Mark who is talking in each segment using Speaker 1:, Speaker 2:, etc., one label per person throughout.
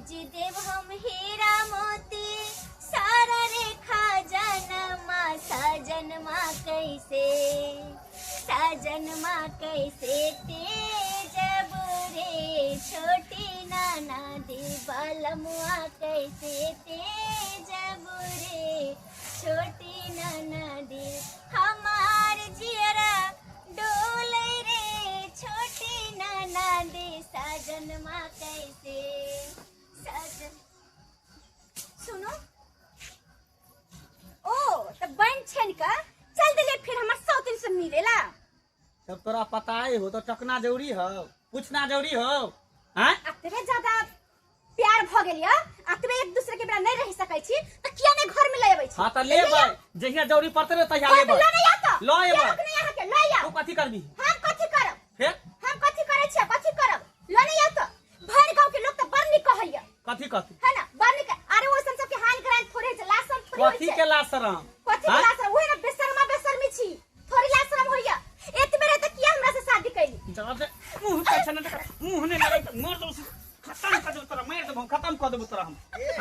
Speaker 1: जी देव हम हीरा मोती सारा रेखा जनमा सजनमा कैसे तेजब रे छोटी नाना दी बलमुआ कैसे तेजब रे छोटी नाना दी हमार जियरा डोले रे छोटी नाना दी सजनमा कैसे सजन सुनो ओ तो बन छन का चल दिले फिर हमर सौतिन से मिलेला
Speaker 2: तब तोरा पता है हो तो टकना जरूरी हो पूछना जरूरी हो हैं
Speaker 1: अतरे ज्यादा प्यार भ गेलिया अतरे एक दूसरे के बिना नहीं रह सकै छी त किया ने घर में ले आबै छी
Speaker 2: हां त लेबै जहिया जरूरी पड़ते रे तहिया लेबै लो एबै
Speaker 1: यहाँ के ले आ
Speaker 2: तू कथि करबी
Speaker 1: हम कथि करब
Speaker 2: फिर
Speaker 1: हम कथि करे छी कथि करब लो नहीं आ त भर गांव के लोग त बड़ नी कहैया
Speaker 2: कथि कथि
Speaker 1: है ना बड़ नी अरे वो सब के हाल करान थोड़े से लाशम थोड़ी
Speaker 2: कथि के लाशरम
Speaker 1: कथि के लाशरम ओए ना बेशर्मी छी थोड़ी लाशरम होइया एत बेरे त किया हमरा से शादी कैली
Speaker 2: जवाब दे मुंह पे छन मुंह ने लगे मार दो खत्म कर दो तोरा मार दबो खत्म कर देबो तोरा हम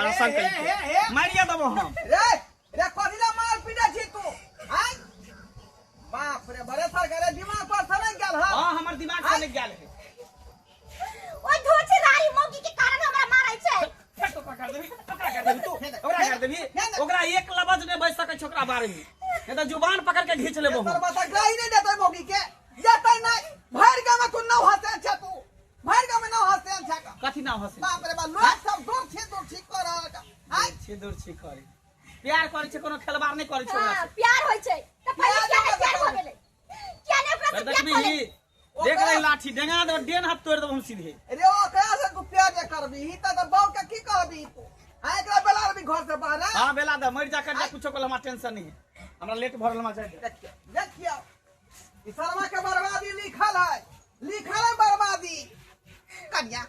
Speaker 2: आसान कर मारिया दबो हम
Speaker 3: रे कथिला मार पीटा छी तू हां बाप रे बड़े सर करे दिमाग पर सने गेल
Speaker 2: हां हमर दिमाग से गेल है
Speaker 1: ओ धोचे रारी मौगी के कारण हमरा मारै छै
Speaker 2: तो पकड़ देबी तू ओकरा कर देबी ओकरा एक लफ्ज ने बज सकै छोकरा बारे में नहीं तो जुबान पकड़ के घींच लेबो
Speaker 3: पर बता गाई नहीं देते मौगी के जेतै नहीं भर गांव में तू न हंसे छ तू भर गांव में न हंसे छ
Speaker 2: कथि ना हंसे
Speaker 3: बाप रे बा लोग सब दूर ठीक कर रहा हां
Speaker 2: छे दूर छी करे प्यार करे छै कोनो खेलबार नहीं करे छै
Speaker 1: हां प्यार होय छै त पहिले क्या प्यार हो गेलै क्या ने ओकरा से प्यार करे
Speaker 2: देख रही लाठी डेंगा दो डेन हाथ तोड़ देबो हम सीधे
Speaker 3: रे ओ कया से तू प्यार जे करबी ही त बाऊ के की कहबी तू आ एकरा बेला भी घर से बाहर
Speaker 2: हां बेला द मर जा कर जा कुछो को हमरा टेंशन नहीं है हमरा लेट भरल मा जाए
Speaker 3: देखियो ई शर्मा के बर्बादी लिखल है बर्बादी कन्या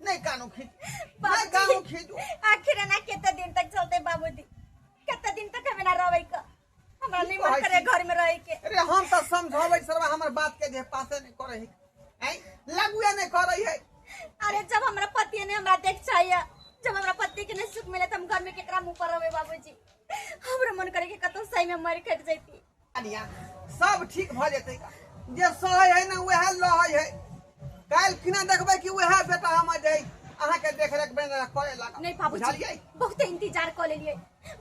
Speaker 3: नहीं कानू खींच
Speaker 1: आखिर ना कितना दिन तक चलते बाबूजी कितना दिन तक हमें ना रहै का हमरा नहीं मन करे घर में रहे के
Speaker 3: अरे हम तो समझाबै सरवा हमर बात के जे पासे नहीं करे है लगुए नहीं करे है
Speaker 1: अरे जब हमरा पति ने हमरा देख चाहिए जब हमरा पति के नहीं सुख मिले त हम घर में केकरा मुंह पर रहबै बाबूजी हमरा मन करे के कतो सही में मर कट जैती
Speaker 3: अनिया सब ठीक भ जेतै जे सहै है ना वह लहै है काल किना देखबै कि वह बेटा हम जाई अहाँ के देख रेख बन करे लगा
Speaker 1: नहीं बाबूजी बहुत इंतजार कर लेलिए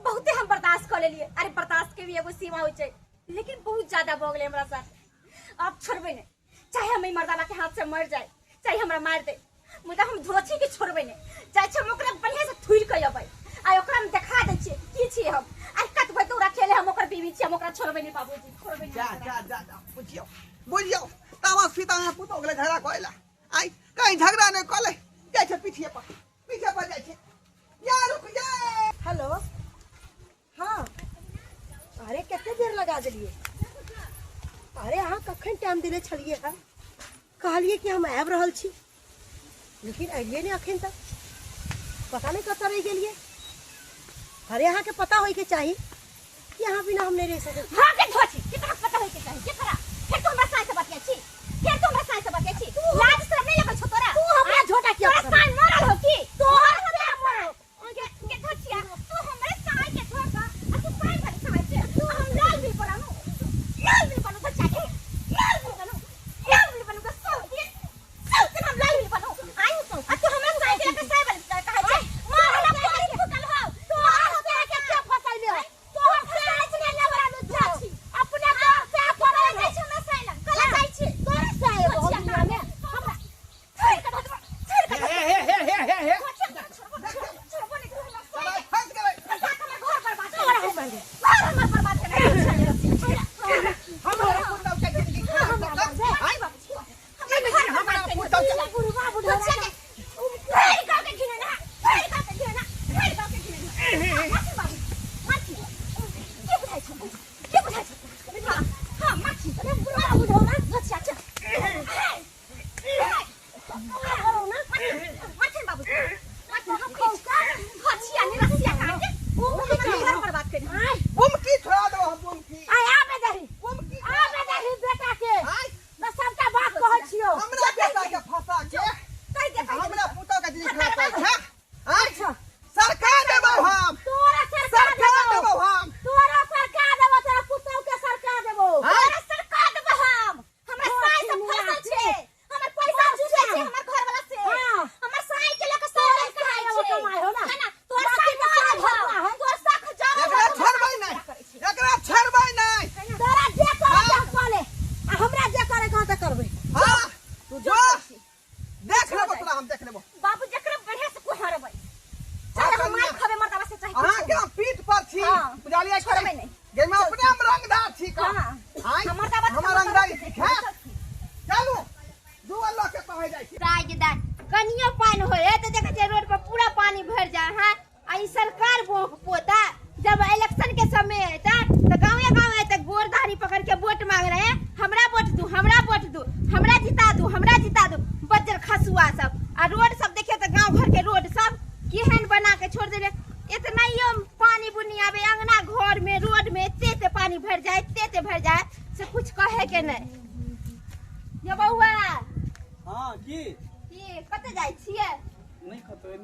Speaker 1: बहुत हम बर्दाश्त कर लेलिए अरे बर्दाश्त के भी एगो सीमा होय छै लेकिन बहुत ज्यादा भ गेलै हमरा साथ अब छोड़बै नहीं चाहे हम मर्दाना के हाथ से मर जाए चाहे हमरा मार दे मुदा हम धोछी के छोड़बै नहीं चाहे हम ओकरा बढ़िया से थुइल के अबै आ ओकरा हम देखा दै छियै की छी हम आ कतबै तोरा खेले हम ओकर बीवी छी हम ओकरा छोड़बै नहीं बाबूजी छोड़बै नहीं
Speaker 3: जा बुझियो तावा सीता यहाँ पुतो गेले झगड़ा कइला आई कहीं झगड़ा नहीं कले जाय छै पीछे पर जाय छै या रुक जा
Speaker 4: हेलो हाँ अरे कितने देर लगा दिलिए अरे अहाँ कखन टाइम दिले छलिए है कहलिए कि हम आबि रहल छी लेकिन अइलिए नहीं अखन तक पता नहीं कतऽ रह गेलिए अरे अहाँ के पता होय के चाहिए कि यहाँ बिना हम नहीं रह सकते
Speaker 1: हां के धोछी कितना पता होय के चाहिए केकरा फिर तू हमरा साथ बतिया छी फिर तू हमरा साथ बतिया छी लाज शरम नहीं लगै छौ तोरा
Speaker 4: तू हमरा झोटा किया
Speaker 1: तोरा साथ मरल हो की तोहर हमरा मरल के धोछिया तू हमरे साथ के धोका आ तू काई भरी साथ से तू हम लाल भी बनू तो चाहे लाल भी बनू तो सब हम लाल भी बनू आई तो आ तू हमरा साथ के साथ कहे छै मारला पानी फुकल हो तो हमरा के क्या फसाई ले तो साथ ने लवरा नु जाची अपना का से पड़ा नहीं छै हमरा साथ कला जाई छी तोरे साथ हो दुनिया में हमरा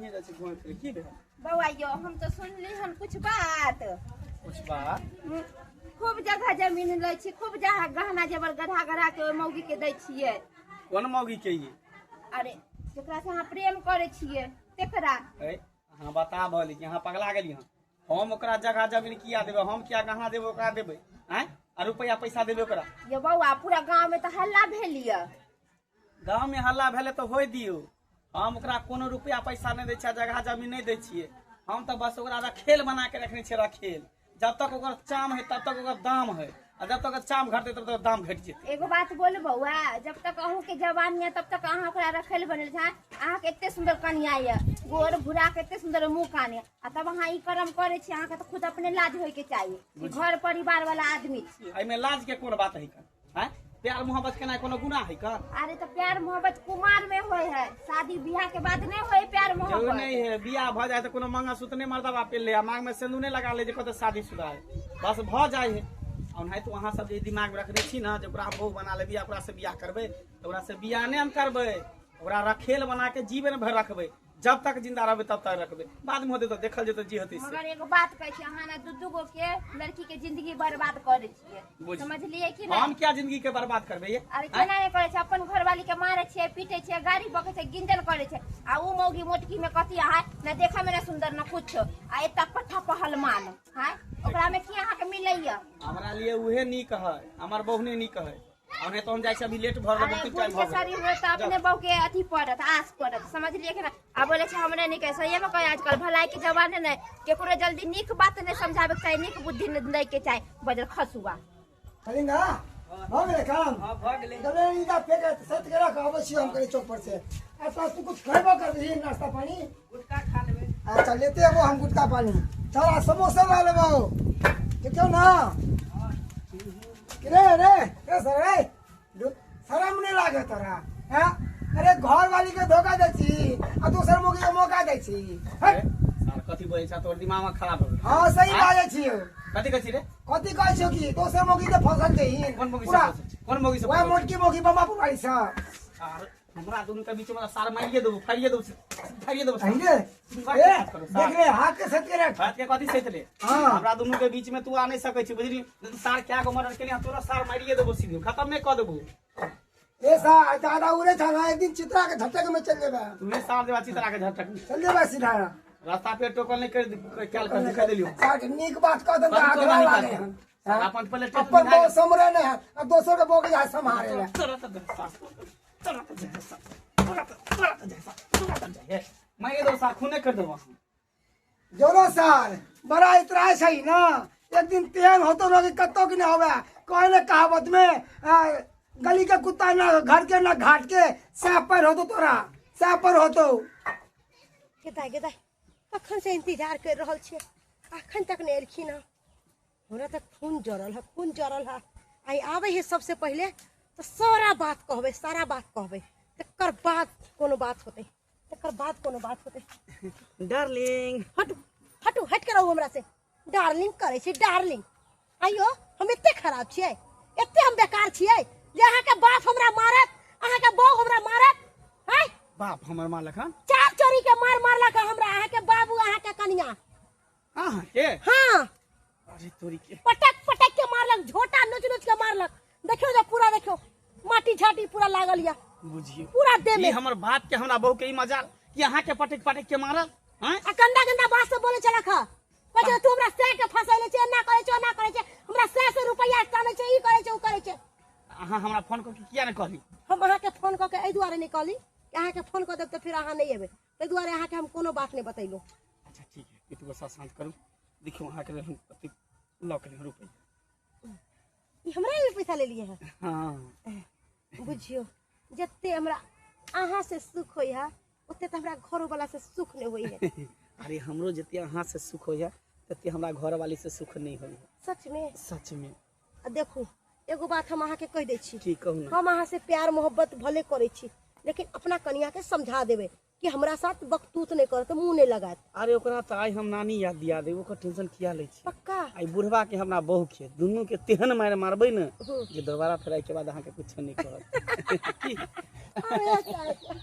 Speaker 2: बढ़िया जैसे घूम फिर की भेल
Speaker 1: बउआ यो हम तो सुनली हन कुछ बात
Speaker 2: कुछ बात
Speaker 1: खूब जगह जमीन लै छी खूब जगह गहना जेवर गधा गधा के ओइ मौगी के दै छियै
Speaker 2: कोन मौगी के ये
Speaker 1: अरे जेकरा से अहाँ प्रेम करे छियै तेकरा
Speaker 2: हाँ बता भली कि यहाँ पगला गेली हम ओकरा जगह जमीन किया देबै हम क्या गहना देबै ओकरा देबै आँय आ रुपया पैसा देबै ओकरा
Speaker 1: ये बउआ पूरा गांव में तो हल्ला भेल ये
Speaker 2: गाँव में हल्ला भेले तो होय दियौ हम ओकरा कोनो रुपया पैसा नहीं दै छियै जगह जमीन नहीं दै छियै हम तो बस ओकरा खेल बना के रखने छियै रखेल जब तक ओकर चाम है तब तक ओकर दाम है और जब तक चाम घटते तब तक दाम घट जेतै
Speaker 1: एगो बात बोल बउआ जब तक अहूँ के जवानी है तब तक अहाँ ओकरा रखेल बनल छै अहाँ के एते सुंदर कनिया ये गोर भुरा के एते सुंदर मुंह कान है आ तब अहाँ ई कर्म करे छी अहाँ के तो खुद अपने लाज होय के चाहिए घर परिवार वाला आदमी छी
Speaker 2: एमे लाज के कोन बात है हैं प्यार मोहब्बत केना कोनो गुनाह है का
Speaker 1: अरे तो प्यार मोहब्बत कुमार में होय है शादी बियाह के बाद नहीं होय प्यार
Speaker 2: जरूर
Speaker 1: मोहब्बत
Speaker 2: नहीं है बियाह भ जाए तो कोनो मंगलसूत्र नहीं मर्दबा पे ले मांग में सिंदूर नहीं लगा ले जे कत शादीशुदा है बस भ जाए है और नहीं तो वहाँ सब जे दिमाग में रखने छी ना जे ओकरा बहू बना लेबी ओकरा से बियाह करबै तो ओकरा से बियाह नहीं हम करबै ओकरा रखेल बना के जीवन भर रखबै जब तक जिंदा रहबै तब तक रखबै बाद में होते तो देखल जेतै जी होतै से
Speaker 1: मगर एगो बात कहै छी अहाँ ना दू गो के लड़की के जिंदगी बर्बाद करे छियै समझलिए कि नहीं
Speaker 2: हम क्या जिंदगी के बर्बाद करबै ये
Speaker 1: अरे केना नहीं करे छै अपन घरवाली के मारे छियै पीटे छियै गाड़ी बके छै गिंजन करे छै आ उ मौगी मोटकी में कथि है ना देखे में ना सुंदर ना कुछ आ एता पट्ठा पहलमान है ओकरा में की अहाँ के मिलैया
Speaker 2: हमरा लिए उहे नीक है हमर बहू ने नीक है और नहीं तो हम जाए छी अभी लेट भर
Speaker 1: अरे बुढ़ के शरीर में तो अपने बहू के अथी पड़त आस पड़त समझलिए कि ना आ बोले छै हमरे नहीं कहे सही में कहे आजकल भलाई के जमाने नहीं केकरो जल्दी नीक बात नहीं समझावे के चाहिए नीक बुद्धि नहीं के चाहिए बजल खसुआ
Speaker 5: कलिंगा हो गेले काम
Speaker 2: हां भ गेलै
Speaker 5: जब इनका पेट सत के रख अवश्य हम करे चौक पर से ऐसा तू कुछ खाएबो कर दी नाश्ता पानी
Speaker 2: गुटका खा लेबै
Speaker 5: अच्छा लेते हैं वो हम गुटका पानी चला समोसा ला ले वो क्यों ना रे सर रे शर्म नहीं लागे तोरा हैं अरे घर वाली के धोखा दे छी आ दूसर मौके के मौका दे छी
Speaker 2: सर कथि बोलै छ तोर दिमाग खराब हो
Speaker 5: हां सही बात छी
Speaker 2: कथि कहै रे
Speaker 5: कथि कहै छी कि दूसर मौके के फसल दे
Speaker 2: कोन मौगी से कोन मौगी से
Speaker 5: वो मोटकी मौकी बम्बा पुराई सा
Speaker 2: सर हमरा दोनों के बीच में सार मारिए देबो फाड़िए देबो
Speaker 5: अरे देख रे हाथ के सत के रख
Speaker 2: बात के कथि सहित ले
Speaker 5: हां
Speaker 2: हमरा दोनों के बीच में तू आ नहीं सकै छी बुझली सार क्या को मर्डर के लिए तोरा सार मारिए देबो सीधे खत्म नहीं कर देबो
Speaker 5: ए सा दादा उरे था एक दिन चित्रा के झटक में चल जेबा
Speaker 2: तूने सार देवा चित्रा के झटक
Speaker 5: चल जेबा सीधा
Speaker 2: रास्ता पे टोकल नहीं कर क्या कर दिखा देलियो
Speaker 5: साठ नीक बात कह दन हाथ लगा ले
Speaker 2: अपन पहले
Speaker 5: अपन बहु समरे ने अब दोसर के बोके जा संभाले ले
Speaker 2: मैं ये दो सार खूने कर देबो
Speaker 5: जोरो सार बड़ा इतराय छै ना एक दिन तेन होतो ना कि कत्तो कि न होवे कहले कहावत में गली के कुत्ता ना घर के ना घाट के सांप पर होतो तोरा सांप पर होतो
Speaker 4: गेदा अखन से इंतजार कर रहल छियै अखन तक नहीं एलखिन ना हमरा तक खून जरल है आई आवे है सबसे पहले तो सारा बात कहबे तकर बाद कोनो बात होते
Speaker 2: डार्लिंग
Speaker 4: हटू हट के रहू हमरा से डार्लिंग करे छी डार्लिंग आइयो हम एते खराब छियै एते हम बेकार छियै जे अहाँ के बाप हमरा मारत अहाँ के बहू हमरा मारत है
Speaker 2: बाप हमर मारलक हन
Speaker 4: चार चोरी के मारलक हमरा अहाँ के बाबू अहाँ के कनिया
Speaker 2: हां के
Speaker 4: हां
Speaker 2: अरे तोरी के
Speaker 4: पटक के मारलक झोटा नोच के मारलक देखियो जे पूरा देखियो माटी झाटी पूरा लागल या
Speaker 2: बुझियो
Speaker 4: पूरा दे में
Speaker 2: हमर बात के हमरा बहू के ई मजाल कि अहाँ के पटक के मारल हैं
Speaker 4: आ गंदा बात से बोले चलक ह कहे तू हमरा से के फसाइले छै ना करे छै हमरा से रुपया टाने छै ई करे छै उ करे छै
Speaker 2: अहाँ हमरा फोन क के किया न कहली
Speaker 4: हम अहाँ के फोन क के एहि दुआरे नहीं कहली कि अहाँ के फोन क देब त फिर अहाँ नहीं एबे एहि दुआरे अहाँ के हम कोनो बात नहीं बतैलो
Speaker 2: अच्छा ठीक है तू बस शांत करू देखियो अहाँ के हम कते लॉक ले रुपया
Speaker 4: ई हमरा भी पैसा ले लिए है
Speaker 2: हां
Speaker 4: बुझियो जत्ते हमरा अहाँ से सुख होई है ओते त हमरा घर वाला से सुख नहीं होई है
Speaker 2: अरे हमरो जते अहाँ से सुख होया तते हमरा घर वाली से सुख नहीं होई सच में
Speaker 4: देखू एगो बात हम अहाँ के कह दै छी
Speaker 2: की कहू ना
Speaker 4: हम अहाँ से प्यार मोहब्बत भले करे छी लेकिन अपना कनिया के समझा देवे कि हमरा साथ बकतूत नहीं करत मुंह नहीं लगात
Speaker 2: अरे ओकरा त आई हम नानी याद दिया दे ओकर टेंशन किया ले छी
Speaker 4: पक्का
Speaker 2: आई बुढ़वा के हमरा बहु के दुनू के तेहन मार मारबै न जे दोबारा फेर आई के बाद अहाँ के कुछ नहीं कहत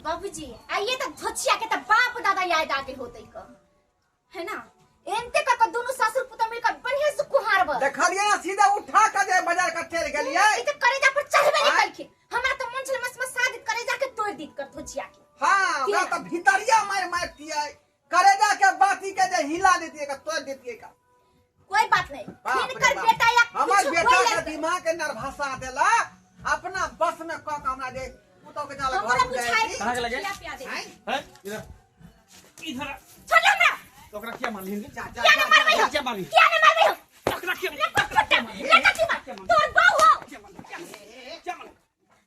Speaker 1: बाबूजी आइए तो धोचिया के तो बाप दादा याद आगे होते का है ना एनते का दोनों सासुर पुता मिलकर बढ़िया से कुहारब
Speaker 3: देखलिए ना सीधा उठा के जे बाजार का ठेल गेलिए
Speaker 1: ई तो करेजा पर चढ़बे नहीं करके हमरा तो मन छले मस शादी करेजा के तोड़ दीत कर धोचिया के
Speaker 3: हां ओकरा तो भीतरिया मार दिए करेजा के बाती के जे हिला देती का तोड़ देती का
Speaker 1: कोई बात नहीं इनकर बेटा या
Speaker 3: हमार बेटा के दिमाग के नरभसा देला अपना बस में क हमरा दे पुतो के चला
Speaker 1: हमरा
Speaker 3: घर
Speaker 1: बुझाई
Speaker 2: कहां के लगे
Speaker 3: हैं
Speaker 2: है इधर इधर
Speaker 1: छोड़ हमरा
Speaker 2: तो ओकरा क्या मारली
Speaker 3: जा
Speaker 1: क्या न मारबे हो
Speaker 2: क्या मारली
Speaker 1: क्या न मारबे हो
Speaker 2: ओकरा क्या
Speaker 1: लड़का की मार तोर बहू हो
Speaker 2: क्या मार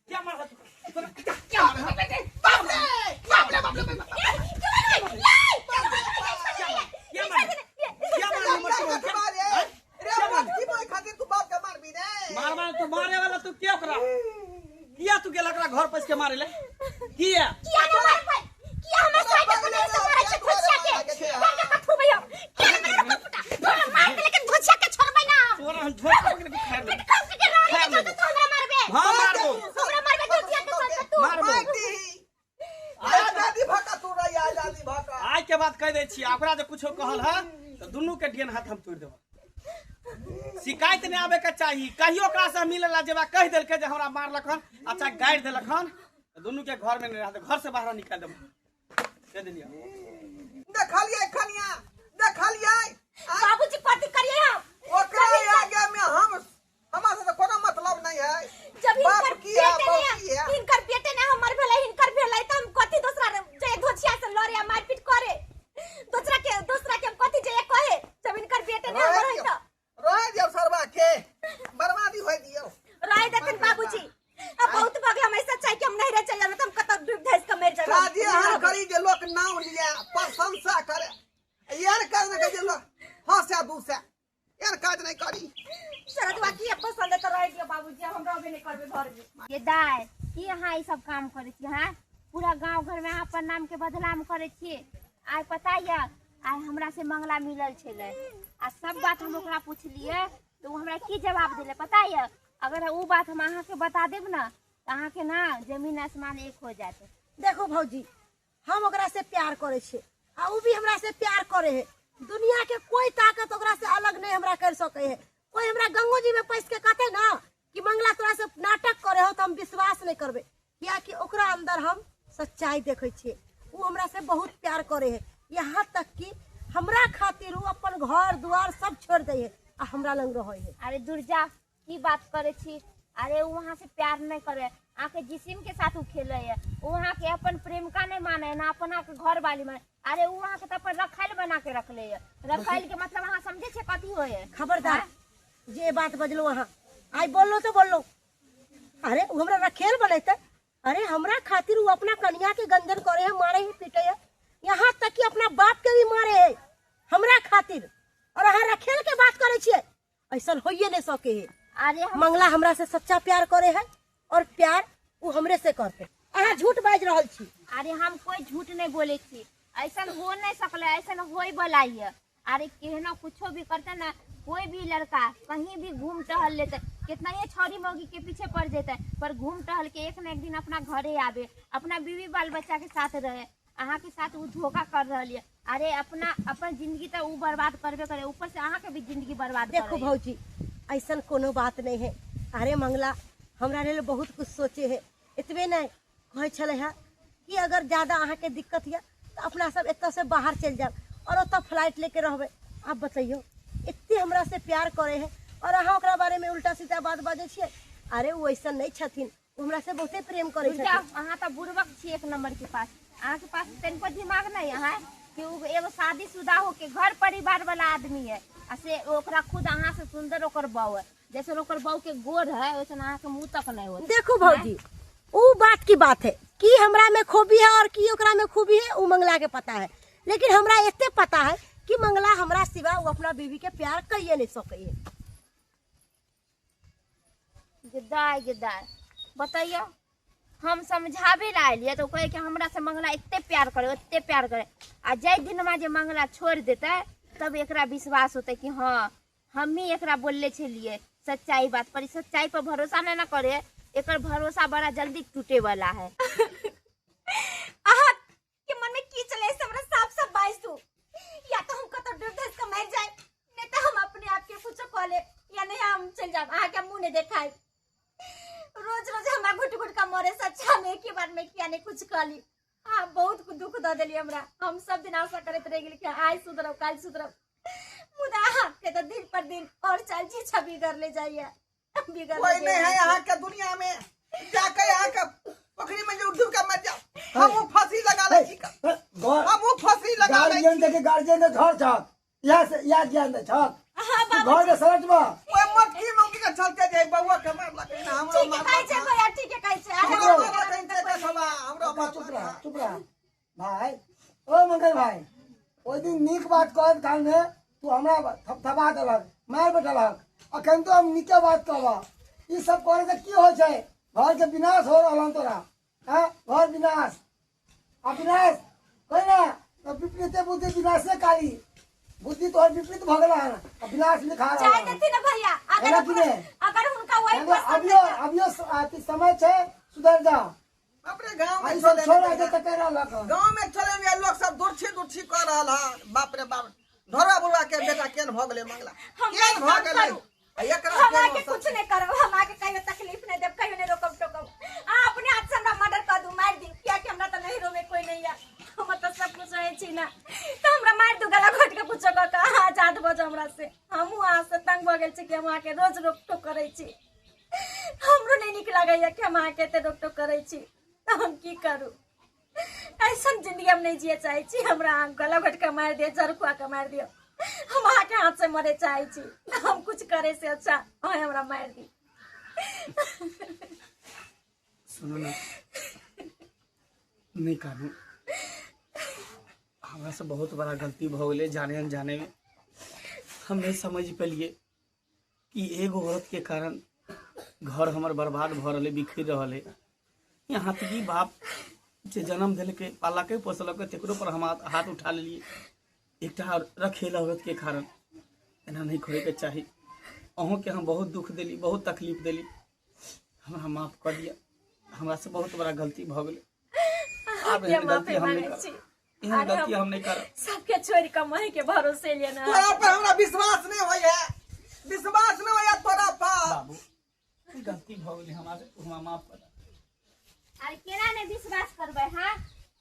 Speaker 2: क्या मार
Speaker 1: क्या बाप रे बाप रे
Speaker 2: मार तो मारे वाला तू क्या करा किया तू गेला करा घर पस के मारे ले किया
Speaker 1: किया न मार पाई किया हमरा साइड पर से मारे छ धोचिया के क्या कथु भैया क्या न मार मार के लेकिन धोचिया के छोड़बै ना
Speaker 2: तोरा हम झोटा पकड़ के खाए
Speaker 1: पेट खाओ के रानी तो हमरा मारबे
Speaker 2: हां मारबो
Speaker 1: हमरा मारबे धोचिया के छोड़ तू
Speaker 2: मारबो
Speaker 3: आजादी भाका तू रही आजादी भाका
Speaker 2: आज के बात कह दे छी ओकरा जे कुछो कहल है तो दुनू के डियन हाथ हम तोड़ देब शिकायत नहीं आवे के चाहिए कहियो ओकरा से मिलेला जेबा कह देल के जे हमरा मारलखन अच्छा गाड़ देलखन तो दुनू के घर में नहीं रहते घर से बाहर निकाल देब दे देलिए
Speaker 3: देखलिए खनिया देखलिए
Speaker 1: बाबूजी पार्टी करिए हम
Speaker 3: ओकरा आगे में हमरा से कोनो मतलब नहीं है
Speaker 1: जब
Speaker 3: बाप
Speaker 1: इनकर
Speaker 3: की है,
Speaker 1: बेटे
Speaker 3: बाप की है।
Speaker 1: ने इनकर बेटे ने हमर भेलै इनकर भेलै त हम कथि दूसरा जे धोचिया से लड़िया मारपीट करे दूसरा के हम कथि जे कहे जब इनकर बेटे ने हमर है त
Speaker 3: रह दियो सरवा के बर्बादी होय दियो
Speaker 1: राय देतन बाबूजी अब बहुत बगला में सच्चाई के हम नहीं रह चल हम कत डूब धस के मर जाब
Speaker 3: शादी हर करी जे लोग नाम लिया प्रशंसा करे यार करने के जे लोग हंसा दूसरा यार काज नहीं करी
Speaker 1: शरदवा की पसंद त रह दियो बाबूजी हम रहबे नहीं करबे घर में
Speaker 6: ये दाय की यहाँ ई सब काम करे छी हां पूरा गांव घर में यहाँ पर नाम के बदनाम करे छी आइ पता या आइ हमरा से मंगला मिलल छले आ सब बात हम ओकरा पूछलिए तो उ हमरा की जवाब देले पता या अगर उ बात हम अहाँ के बता देब ना तो अहाँ के ना जमीन आसमान एक हो जाते
Speaker 4: देखो भौजी हम ओकरा से प्यार करे छे आ उ भी हमरा से प्यार करे है दुनिया के कोई ताकत ओकरा से अलग नहीं हमरा कर सके है कोई हमरा गंगो जी में पैस के कहते ना कि मंगला तोरा से नाटक करे हो तो हम विश्वास नहीं करबे किया कि ओकरा अंदर हम सच्चाई देखे छे उ हमरा से बहुत प्यार करे है यहाँ तक कि हमरा खातिर उ अपन घर द्वार सब छोड़ दे है आ हमरा लंग रहे है
Speaker 6: अरे दुर्जा की बात करे छी अरे उ वहाँ से प्यार नहीं करे आके जिसिम के साथ उ खेले है वहाँ के अपन प्रेम का नहीं माने ना अपना के घर वाली माने अरे उ वहाँ के तो अपन रखाइल बना के रख ले है रखाइल के मतलब वहाँ समझे छे कथी होय है
Speaker 4: खबरदार जे बात बजलो वहाँ आई बोलो तो बोलो अरे उ हमरा रखेल बनैते अरे हमरा खातिर उ अपना कन्या के गंजन करे है मारे है पीटे है यहाँ तक कि अपना बाप के भी मारे है हमरा खातिर और अहाँ रखेल के बात करे छिए ऐसा होइए नहीं सके है
Speaker 6: अरे हम
Speaker 4: मंगला हमरा से सच्चा प्यार करे है और प्यार उ हमरे से करते अहाँ झूठ बाज रहल छी
Speaker 6: अरे हम कोई झूठ नहीं बोले छी ऐसा हो नहीं सकले ऐसा होई बोलाई है अरे केहनो कुछो भी करते ना कोई भी लड़का कहीं भी घूम टहल लेते कितना ये छौरी मौगी के पीछे पड़ जाते पर घूम टहल के एक न एक दिन अपना घरे आवे अपना बीवी बाल बच्चा के साथ रहे अहाँ के साथ उ धोखा कर रही है अरे अपना अपन जिंदगी तो उ बर्बाद करबे करे ऊपर से अहाँ के भी जिंदगी बर्बाद
Speaker 4: देखो
Speaker 6: करे
Speaker 4: भौजी ऐसा कोनो बात नहीं है अरे मंगला हमरा लेल बहुत कुछ सोचे है इतने नहीं कहे छले है कि अगर ज्यादा अहाँ के दिक्कत है तो अपना सब एत से बाहर चल जाए और ओत फ्लाइट लेके रहबे आप बताइयो इतने हमरा से प्यार करे है और अहाँ ओकरा बारे में उल्टा सीधा बात बाजे छिए अरे वो ऐसा नहीं छथिन वो हमरा से बहुते प्रेम करे
Speaker 6: दुर्जा,
Speaker 4: छथिन
Speaker 6: अहाँ तो बुड़बक छी एक नंबर के पास अहाँ के पास तनिको दिमाग नहीं है कि उ एगो शादीशुदा हो के घर परिवार वाला आदमी है आ से ओकरा खुद अहाँ से सुंदर ओकर बहू है जैसे ओकर बहू के गोर है वैसे अहाँ के मुंह तक नहीं हो
Speaker 4: देखो भौजी वो बात की बात है कि हमरा में खूबी है और की ओकरा में खूबी है वो मंगला के पता है लेकिन हमरा इतने पता है कि मंगला हमरा सिवा वो अपना बीवी के प्यार कहिए नहीं सके है
Speaker 6: गिद्दाय बताइयो हम समझावे ला आलिए तो कहे कि हमरा से मंगला इतने प्यार करे आ जय दिन में जे मंगला छोड़ देते तब एकरा विश्वास होते कि हाँ हम ही एकरा बोलले छलिए सच्चाई बात पर सच्चाई पर भरोसा नहीं ना करे एकर भरोसा बड़ा जल्दी टूटे वाला है
Speaker 1: आहा के मन में की चले से हमरा साफ साफ जाब आके मुंह नहीं देखाई रोज रोज हमरा घुट घुट का मरे से अच्छा में एक ही बार में किया नहीं कुछ कली हाँ बहुत दुख द देली हमरा हम सब दिन आशा करत रह गेली कि आज सुधरब काल सुधरब मुदा के तो दिन पर दिन और चाल जी छवि कर ले जाइए
Speaker 3: कोई नहीं है यहाँ के दुनिया में जाके यहाँ के पोखरी में जो डूब के मर जाओ हम वो फांसी लगा ले छी हम वो फांसी लगा ले
Speaker 5: गार्जियन देखे गार्जियन ने घर छक यहाँ से यहाँ ज्ञान दे छक
Speaker 1: हां बाबा
Speaker 5: घर के सड़क में
Speaker 3: ओए मटकी मंगी के चलते जाए बउआ के मार लगे ना हमरो
Speaker 1: ठीक है कहै छै भैया ठीक है कहै छै
Speaker 3: हमरो मार कहते थे सभा हमरो
Speaker 5: चुप रह भाई ओ मंगल भाई ओइ दिन नीक बात कहत काल में तू हमरा थपथपा देलक मार बैठलक अखन तो हम नीके बात कहब ई सब करे से की होय छै घर के विनाश हो रहलन तोरा हां घर विनाश अविनाश कोई ना तो विपरीत बुद्धि विनाशे काली बुद्धि तो विपरीत भगला है अविनाश लिखा रहा
Speaker 1: चाहे देती ना भैया अगर उनका वही पसंद
Speaker 5: अभियो समय छे सुधर जा
Speaker 3: अपने गांव में
Speaker 5: आई सब छोड़ आके तकेरा लग
Speaker 3: गांव में चले हुए लोग सब दूरछी कर रहल है बाप रे बाप धोरा बुढ़वा के बेटा केन भ गेले मंगला केन भ गेले एकरा
Speaker 1: हम आके कुछ नहीं करब हम आके कहियो तकलीफ नहीं देब कहियो नहीं रोकब टोकब आ अपने हाथ से हमरा मर्डर कर दूं मार दी क्या कि हमरा त नहिरो में कोई नहीं है हम त सब कुछ रहे छी ना तो हमरा मार दू गला घोट के पूछो क आजाद बज हमरा से हम वहां से तंग भ गेल छी कि हम आके रोज रोक टोक करे छी हमरो नहीं निक लागैया कि हम आके ते रोक टोक करे छी तो हम की करू ऐसा जिंदगी हम नहीं जिए चाहे छी हमरा गला घोट के मार दियो जरखुआ के मार दियो हम आके हाथ से मरे चाहे छी हम कुछ करे से अच्छा ओए हमरा मार दी
Speaker 2: सुनो ना नहीं कानू हमरा से बहुत बड़ा गलती भ गेले जाने अनजाने में हम नहीं समझ पेलिए कि एगो औरत के कारण घर हमर बर्बाद भ रहले बिखर रहले यहाँ तक कि बाप जे जन्म दिल के पाला के पोसलक तेकरो पर हम हाथ उठा लेलिए एकटा रखेला औरत के कारण एना नहीं करे के चाही अहों के हम बहुत दुख देली बहुत तकलीफ देली हमरा माफ कर दिया हमरा से बहुत बड़ा गलती भ गेले अब एहन गलती हम नहीं कर एहन गलती हम नहीं कर
Speaker 1: सबके छोड़ के महे के भरोसे लेना
Speaker 3: तोरा पर हमरा विश्वास नहीं होय तोरा पर
Speaker 2: बाबू ई गलती भ गेले हमरा से हमरा माफ कर
Speaker 6: अरे केना ने विश्वास करबे हां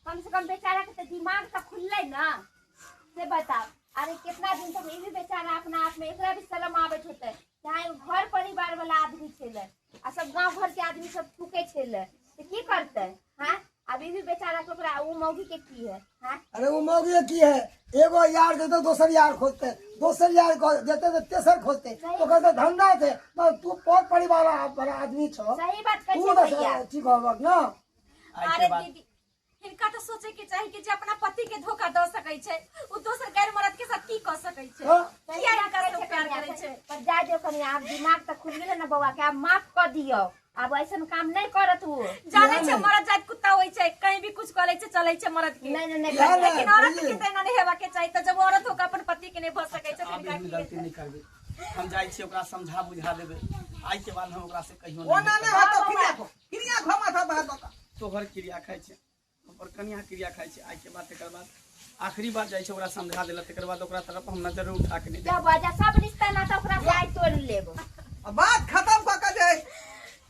Speaker 6: कम से कम बेचारा के दिमाग तो खुलले ना से बताओ अरे कितना दिन तक ये भी बेचारा अपना आप में एकरा भी शर्म आबत होते चाहे घर परिवार वाला आदमी छेले आ सब गांव घर के आदमी सब थूके छेले तो की करते हां अभी भी बेचारा के ओकरा उ मौगी के की है हां
Speaker 5: अरे वो मौगी की है एगो यार देते दोसर यार खोजते दोसर यार देते तो तेसर खोजते तो कहते धंधा थे तो तू बहुत परिवार वाला आदमी छो
Speaker 6: सही बात कहै
Speaker 5: तू
Speaker 6: छी भैया
Speaker 5: ठीक होबक ना
Speaker 1: अरे दीदी इनका तो सोचे के चाहिए कि जे अपना पति के धोखा द सकै छै उ दोसर गैर मर्द के साथ की कर सकै छै किया इनका से प्यार करे छै
Speaker 6: पर जा दो कनी आप दिमाग तो खुल गेले ना बउआ के आप माफ कर दियो अब ऐसा काम नहीं करत हो
Speaker 1: जाने छै मर्द जात कुत्ता होय छै कहीं भी कुछ करे छै चले छै मर्द के
Speaker 6: नहीं नहीं
Speaker 1: लेकिन औरत के त नहीं हेबा के चाहिए तो जब औरत होकर अपन पति के नहीं भ सकै छै
Speaker 2: आप एहन गलती नहीं करबे हम जाई छी ओकरा समझा बुझा देबे आज के बाद हम ओकरा से कहियो
Speaker 3: ओना
Speaker 2: नहीं
Speaker 3: नहीं हाथ क्रिया खो माथा बात
Speaker 2: तोहर क्रिया खाइ छै और कन्या क्रिया खाइ छै आज के बाद तेकर बाद आखिरी बार जाई छै ओकरा समझा देला तेकर बाद ओकरा तरफ हम नजर उठा के नहीं
Speaker 6: जब वजह सब रिश्ता ना तो ओकरा से आज तोड़ लेबो
Speaker 3: बात खत्म क के जाए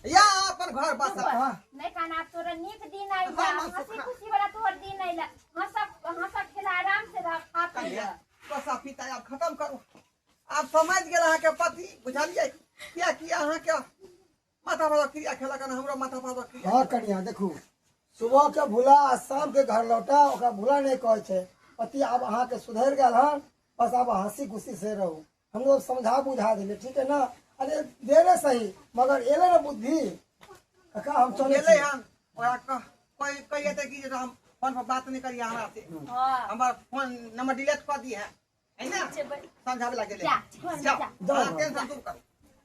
Speaker 3: या अपन घर बस
Speaker 6: नहीं कहना आप तोरा नीक दिन आई जा हंसी खुशी वाला तोहर दिन आइला हंसा खेला आराम से रह खा पी ले
Speaker 3: बसा पिता आप खत्म करू आप समझ गेल अहाँ के पति बुझलिए क्या किया अहाँ के माथा पर क्रिया खेला कर हमरो माथा पर क्रिया
Speaker 5: हां कन्या देखू सुबह के भूला शाम के घर लौटा ओकरा भूला नहीं कहै छै पति अब अहाँ के सुधर गेल हन बस अब हंसी खुशी से रहू हम लोग समझा बुझा देले ठीक है ना अरे देरे सही मगर एले ना बुद्धि का हम चले
Speaker 3: गेले हम ओरा कोई कहते कि जे हम फोन पर बात नहीं करिए हमरा से हमर फोन नंबर डिलीट कर दिए है ना समझावे लगे ले जाओ टेंशन दूर करो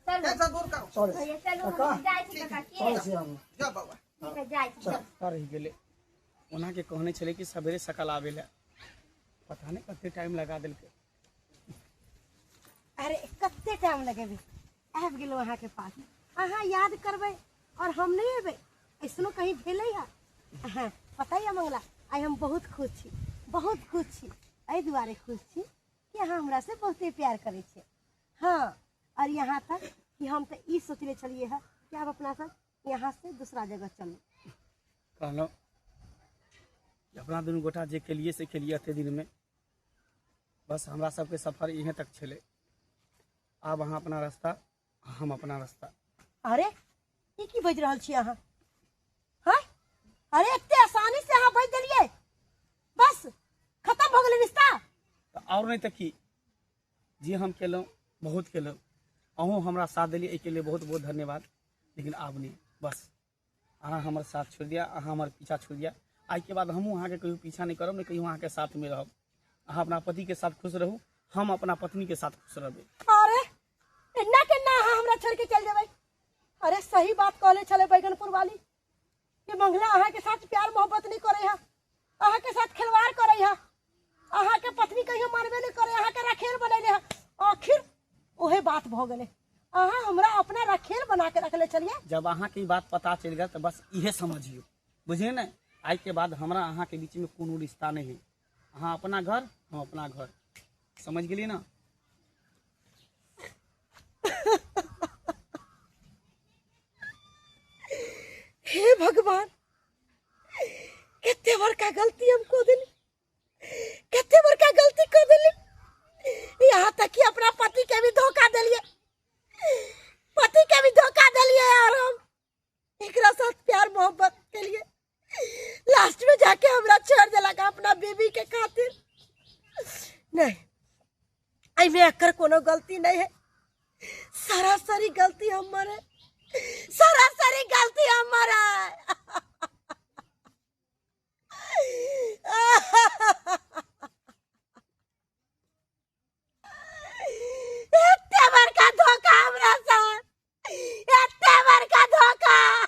Speaker 3: टेंशन दूर करो
Speaker 5: चले
Speaker 6: ये चलो हम जाय छी काका
Speaker 5: चले छी हम
Speaker 3: जा बाबा
Speaker 6: ठीक है जाय छी
Speaker 2: का रह गेले ओना के कहने चले कि सवेरे सकाल आवेला पता नहीं कते टाइम लगा देलके
Speaker 4: अरे कते टाइम लगेबे आबि गेलो अहाँ के पास अहाँ याद करबै और हम नहीं एबै ऐसनो कहीं भेलै है हाँ पता है मंगला आई हम बहुत खुश छी एहि दुआरे खुश छी कि अहाँ हमरा से बहुते प्यार करै छियै हाँ और यहाँ तक कि हम तो ई सोचले चलिए है कि आप अपना सब यहाँ से दूसरा जगह चलो।
Speaker 2: कहलो अपना दुनू गोटा जे केलिए से केलिए एते दिन में, बस हमरा सबके सफर यहीं तक छले। आब अहाँ अपना रास्ता, हम अपना रास्ता।
Speaker 4: अरे ई की बज रहल छी अहाँ? हाँ अरे इतने आसानी से अहाँ बज दिलिए, बस खत्म हो गए रिश्ता।
Speaker 2: तो और नहीं तो की, जे हम केलहुँ बहुत केलहुँ, अहूँ हमरा साथ दिलिए, एहिके लिए बहुत बहुत धन्यवाद। लेकिन आब नहीं, बस अहाँ हमर साथ छोड़ दिया, अहाँ हमर पीछा छोड़ दिया। आज के बाद हमहूँ अहाँ के कहियो पीछा नहीं करब, नहीं कहियो अहाँ के साथ में रहब। अहाँ अपना पति के साथ खुश रहू, हम अपना पत्नी के साथ खुश रहबे।
Speaker 4: अरे इन्ना के ना अहाँ हमरा छोड़ के चल जेबै। अरे सही बात कहले चले बैगनपुर वाली कि मंगला अहाँ के साथ प्यार मोहब्बत नहीं करे है, अहाँ के साथ खिलवाड़ करे है, अहाँ के पत्नी कहियो मानबे नहीं करे, अहाँ के रखेल बनैले है। आखिर ओहे बात भ गेले, अहाँ हमरा अपना रखेल बना के रखले चलिए।
Speaker 2: जब अहाँ के बात पता चल गया तो बस इहे समझियो, बुझे न। आज के बाद हमरा अहाँ के बीच में कोनो रिश्ता नहीं है। अहाँ अपना घर, हम अपना घर, समझ गेली ना।
Speaker 4: हे भगवान, कितने बड़का गलती हमको दिली, कितने बड़का गलती कर दिली। यहाँ तक कि अपना पति के भी धोखा दिलिए, पति के भी धोखा दिलिए। और हम एक साथ प्यार मोहब्बत के लिए लास्ट में जाके हमरा छोड़ देलक अपना बीबी के खातिर। नहीं, एमे एकर कोनो गलती नहीं है, सरासरी गलती हमर है, सरासरी गलती हमर है। इतने बड़का धोखा हमरा साथ, इतने बड़का धोखा।